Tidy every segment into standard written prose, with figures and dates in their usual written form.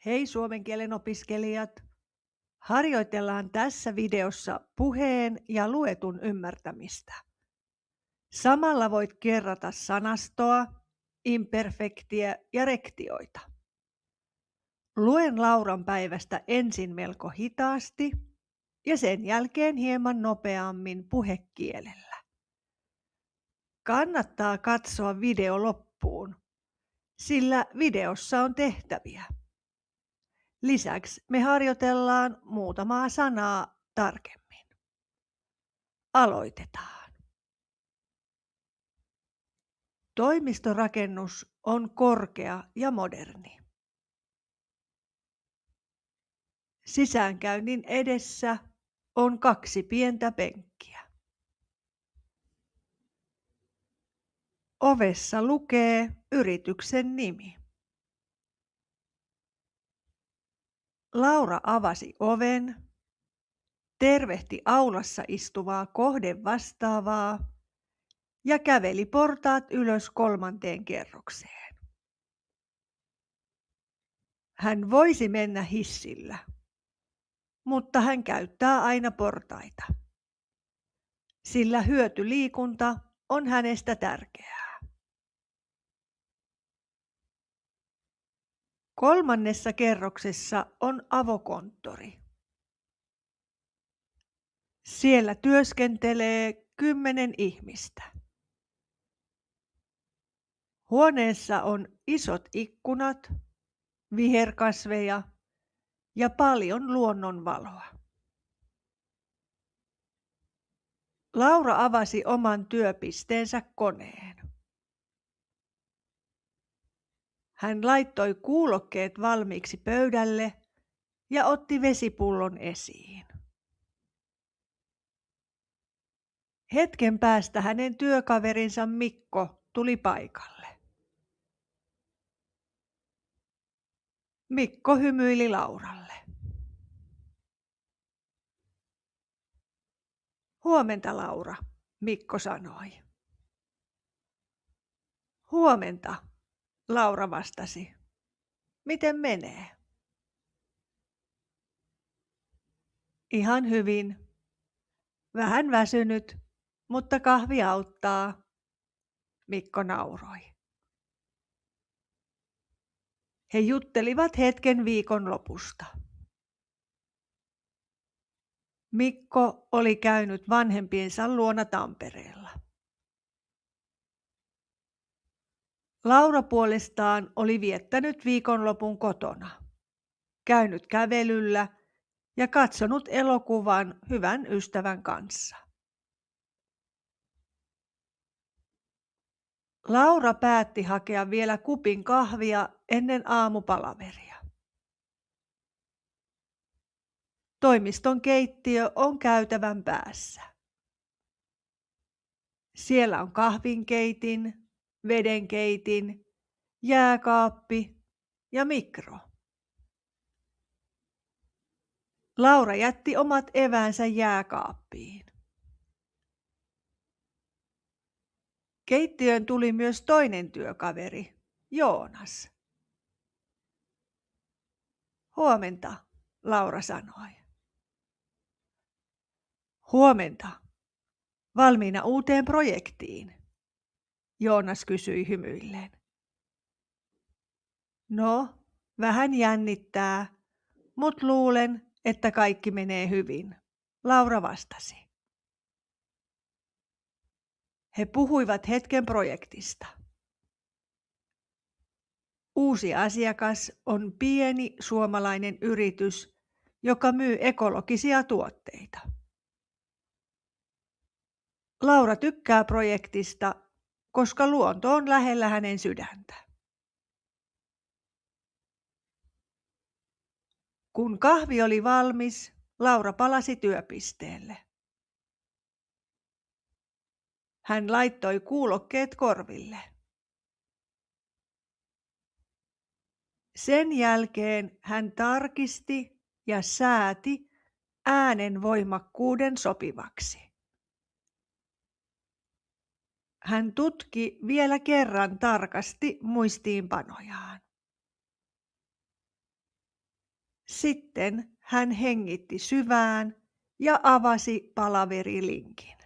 Hei suomen kielen opiskelijat! Harjoitellaan tässä videossa puheen ja luetun ymmärtämistä. Samalla voit kerrata sanastoa, imperfektiä ja rektioita. Luen Lauran päivästä ensin melko hitaasti ja sen jälkeen hieman nopeammin puhekielellä. Kannattaa katsoa video loppuun, sillä videossa on tehtäviä. Lisäksi me harjoitellaan muutamaa sanaa tarkemmin. Aloitetaan. Toimistorakennus on korkea ja moderni. Sisäänkäynnin edessä on 2 pientä penkkiä. Ovessa lukee yrityksen nimi. Laura avasi oven, tervehti aulassa istuvaa kohdevastaavaa ja käveli portaat ylös 3. kerrokseen. Hän voisi mennä hissillä, mutta hän käyttää aina portaita, sillä hyötyliikunta on hänestä tärkeää. 3. kerroksessa on avokonttori. Siellä työskentelee 10 ihmistä. Huoneessa on isot ikkunat, viherkasveja ja paljon luonnonvaloa. Laura avasi oman työpisteensä koneen. Hän laittoi kuulokkeet valmiiksi pöydälle ja otti vesipullon esiin. Hetken päästä hänen työkaverinsa Mikko tuli paikalle. Mikko hymyili Lauralle. Huomenta, Laura, Mikko sanoi. Huomenta, Laura vastasi. Miten menee? Ihan hyvin. Vähän väsynyt, mutta kahvi auttaa, Mikko nauroi. He juttelivat hetken viikonlopusta. Mikko oli käynyt vanhempiensa luona Tampereella. Laura puolestaan oli viettänyt viikonlopun kotona, käynyt kävelyllä ja katsonut elokuvan hyvän ystävän kanssa. Laura päätti hakea vielä kupin kahvia ennen aamupalaveria. Toimiston keittiö on käytävän päässä. Siellä on kahvinkeitin, vedenkeitin, jääkaappi ja mikro. Laura jätti omat eväänsä jääkaappiin. Keittiöön tuli myös toinen työkaveri, Joonas. Huomenta, Laura sanoi. Huomenta. Valmiina uuteen projektiin? Joonas kysyi hymyillen. No, vähän jännittää, mutta luulen, että kaikki menee hyvin, Laura vastasi. He puhuivat hetken projektista. Uusi asiakas on pieni suomalainen yritys, joka myy ekologisia tuotteita. Laura tykkää projektista, koska luonto on lähellä hänen sydäntä. Kun kahvi oli valmis, Laura palasi työpisteelle. Hän laittoi kuulokkeet korville. Sen jälkeen hän tarkisti ja sääti äänen voimakkuuden sopivaksi. Hän tutki vielä kerran tarkasti muistiinpanojaan. Sitten hän hengitti syvään ja avasi palaverilinkin.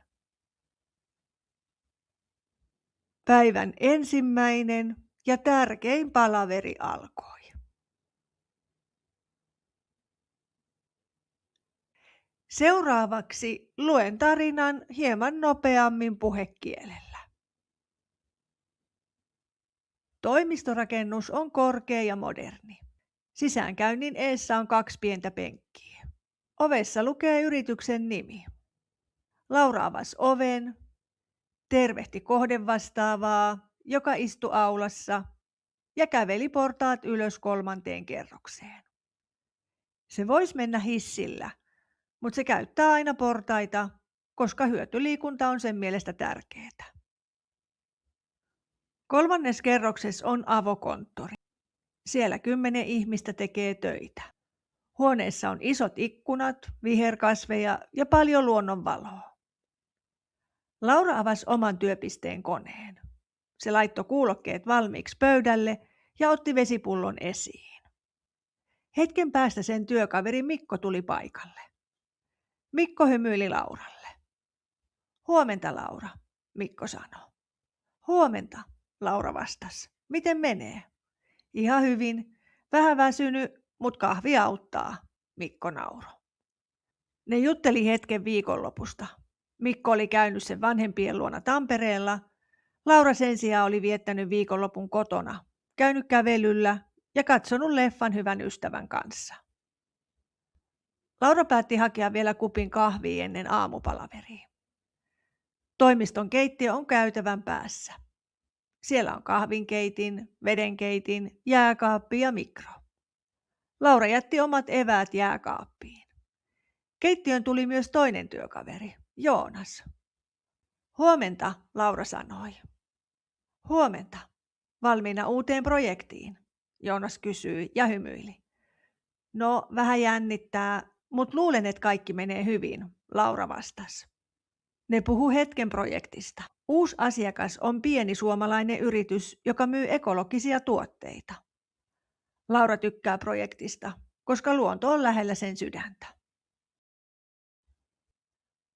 Päivän ensimmäinen ja tärkein palaveri alkoi. Seuraavaksi luen tarinan hieman nopeammin puhekielellä. Toimistorakennus on korkea ja moderni. Sisäänkäynnin eessä on 2 pientä penkkiä. Ovessa lukee yrityksen nimi. Laura avasi oven, tervehti kohdevastaavaa, joka istui aulassa, ja käveli portaat ylös 3. kerrokseen. Se voisi mennä hissillä, mutta se käyttää aina portaita, koska hyötyliikunta on sen mielestä tärkeää. 3. kerroksessa on avokonttori. Siellä 10 ihmistä tekee töitä. Huoneessa on isot ikkunat, viherkasveja ja paljon luonnonvaloa. Laura avasi oman työpisteen koneen. Se laittoi kuulokkeet valmiiksi pöydälle ja otti vesipullon esiin. Hetken päästä sen työkaveri Mikko tuli paikalle. Mikko hymyili Lauralle. Huomenta, Laura, Mikko sanoi. Huomenta, Laura vastasi. Miten menee? Ihan hyvin. Vähän väsynyt, mutta kahvi auttaa, Mikko nauroi. Ne jutteli hetken viikonlopusta. Mikko oli käynyt sen vanhempien luona Tampereella. Laura sen sijaan oli viettänyt viikonlopun kotona, käynyt kävelyllä ja katsonut leffan hyvän ystävän kanssa. Laura päätti hakea vielä kupin kahvia ennen aamupalaveria. Toimiston keittiö on käytävän päässä. Siellä on kahvinkeitin, vedenkeitin, jääkaappi ja mikro. Laura jätti omat eväät jääkaappiin. Keittiön tuli myös toinen työkaveri, Joonas. Huomenta, Laura sanoi. Huomenta. Valmiina uuteen projektiin, Joonas kysyi ja hymyili. No, vähän jännittää, mutta luulen, että kaikki menee hyvin, Laura vastasi. Ne puhu hetken projektista. Uusi asiakas on pieni suomalainen yritys, joka myy ekologisia tuotteita. Laura tykkää projektista, koska luonto on lähellä sen sydäntä.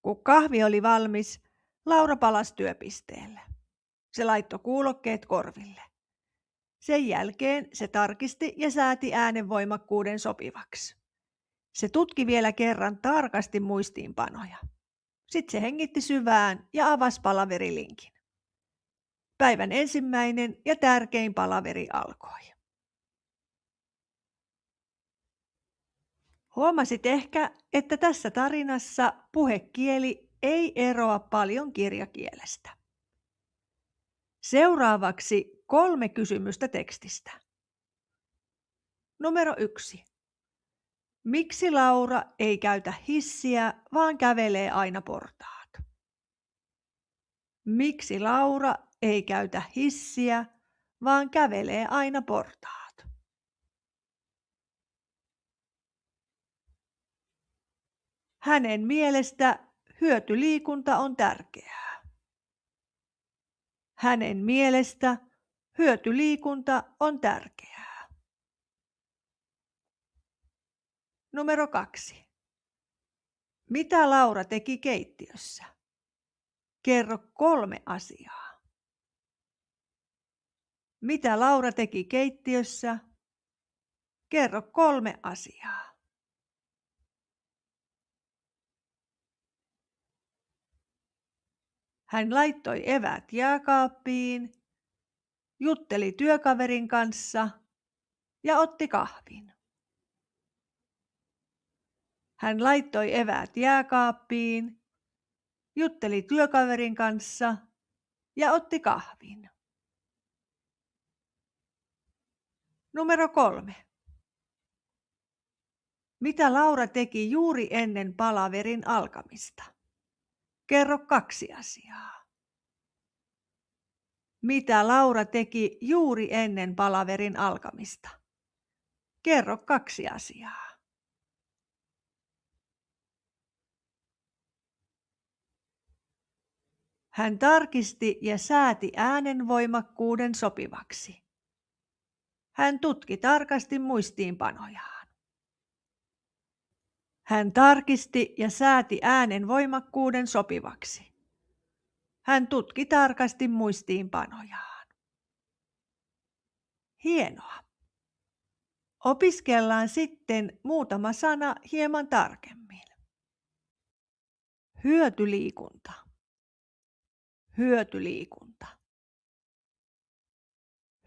Kun kahvi oli valmis, Laura palasi työpisteelle. Se laittoi kuulokkeet korville. Sen jälkeen se tarkisti ja sääti äänenvoimakkuuden sopivaksi. Se tutki vielä kerran tarkasti muistiinpanoja. Sitten se hengitti syvään ja avasi palaverilinkin. Päivän ensimmäinen ja tärkein palaveri alkoi. Huomasit ehkä, että tässä tarinassa puhekieli ei eroa paljon kirjakielestä. Seuraavaksi 3 kysymystä tekstistä. Numero 1. Miksi Laura ei käytä hissiä, vaan kävelee aina portaat? Miksi Laura ei käytä hissiä, vaan kävelee aina portaat? Hänen mielestä hyötyliikunta on tärkeää. Hänen mielestä hyötyliikunta on tärkeää. Numero 2. Mitä Laura teki keittiössä? Kerro 3 asiaa. Mitä Laura teki keittiössä? Kerro 3 asiaa. Hän laittoi eväät jääkaappiin, jutteli työkaverin kanssa ja otti kahvin. Hän laittoi eväät jääkaappiin, jutteli työkaverin kanssa ja otti kahvin. Numero 3. Mitä Laura teki juuri ennen palaverin alkamista? Kerro 2 asiaa. Mitä Laura teki juuri ennen palaverin alkamista? Kerro 2 asiaa. Hän tarkisti ja sääti äänenvoimakkuuden sopivaksi. Hän tutki tarkasti muistiinpanojaan. Hän tarkisti ja sääti äänen voimakkuuden sopivaksi. Hän tutki tarkasti muistiinpanojaan. Hienoa. Opiskellaan sitten muutama sana hieman tarkemmin. Hyötyliikunta. Hyötyliikunta.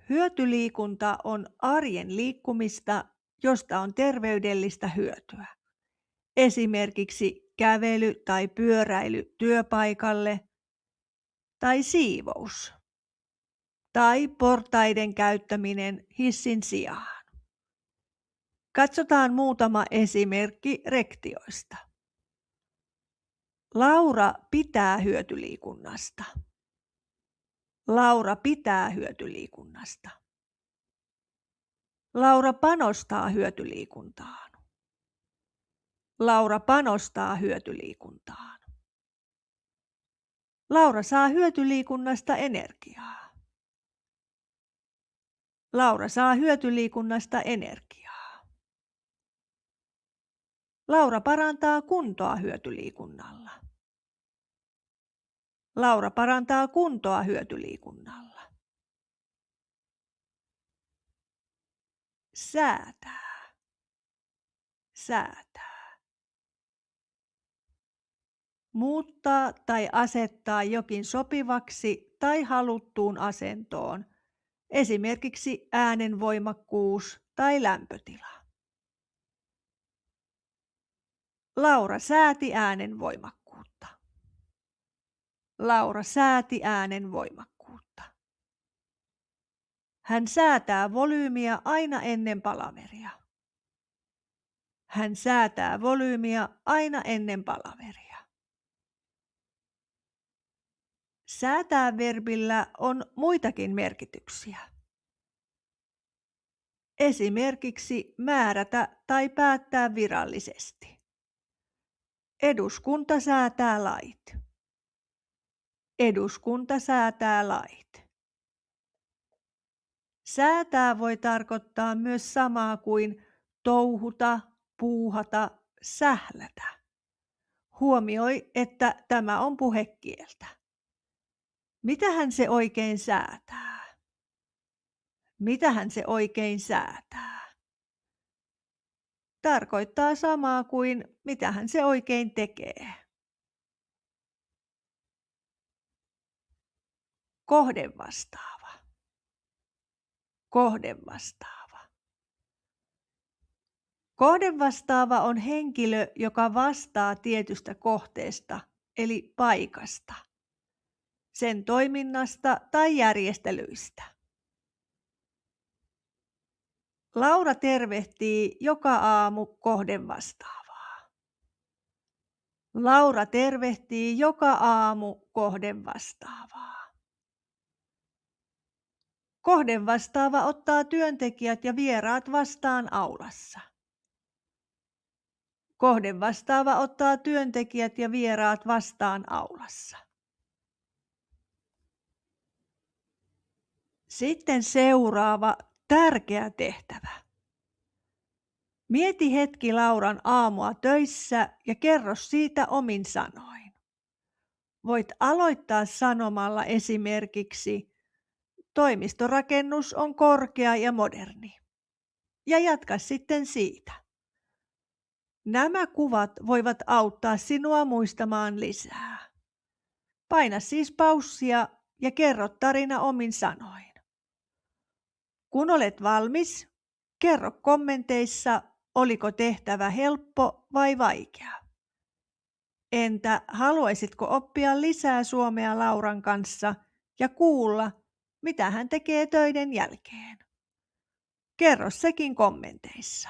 Hyötyliikunta on arjen liikkumista, josta on terveydellistä hyötyä. Esimerkiksi kävely tai pyöräily työpaikalle tai siivous tai portaiden käyttäminen hissin sijaan. Katsotaan muutama esimerkki rektioista. Laura pitää hyötyliikunnasta. Laura pitää hyötyliikunnasta. Laura panostaa hyötyliikuntaan. Laura panostaa hyötyliikuntaan. Laura saa hyötyliikunnasta energiaa. Laura saa hyötyliikunnasta energiaa. Laura parantaa kuntoa hyötyliikunnalla. Laura parantaa kuntoa hyötyliikunnalla. Säätää. Säätää. Muuttaa tai asettaa jokin sopivaksi tai haluttuun asentoon, esimerkiksi äänen voimakkuus tai lämpötila. Laura sääti äänen voimakkuutta. Laura sääti äänen voimakkuutta. Hän säätää volyymiä aina ennen palaveria. Hän säätää volyymiä aina ennen palaveria. Säätää verbillä on muitakin merkityksiä. Esimerkiksi määrätä tai päättää virallisesti. Eduskunta säätää lait. Eduskunta säätää lait. Säätää voi tarkoittaa myös samaa kuin touhuta, puuhata, sählätä. Huomioi, että tämä on puhekieltä. Mitähän se oikein säätää? Mitähän se oikein säätää? Tarkoittaa samaa kuin mitähän se oikein tekee. Kohdevastaava. Kohdevastaava. Kohdevastaava on henkilö, joka vastaa tietystä kohteesta, eli paikasta, sen toiminnasta tai järjestelyistä. Laura tervehtii joka aamu kohdevastaavaa. Laura tervehtii joka aamu kohdevastaavaa. Kohdevastaava ottaa työntekijät ja vieraat vastaan aulassa. Kohdevastaava ottaa työntekijät ja vieraat vastaan aulassa. Sitten seuraava tärkeä tehtävä. Mieti hetki Lauran aamua töissä ja kerro siitä omin sanoin. Voit aloittaa sanomalla esimerkiksi: toimistorakennus on korkea ja moderni. Ja jatka sitten siitä. Nämä kuvat voivat auttaa sinua muistamaan lisää. Paina siis paussia ja kerro tarina omin sanoin. Kun olet valmis, kerro kommenteissa, oliko tehtävä helppo vai vaikea. Entä haluaisitko oppia lisää suomea Lauran kanssa ja kuulla, mitä hän tekee töiden jälkeen? Kerro sekin kommenteissa.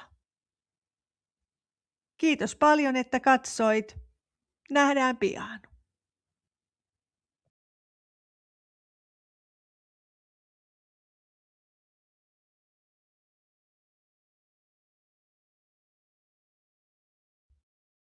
Kiitos paljon, että katsoit. Nähdään pian.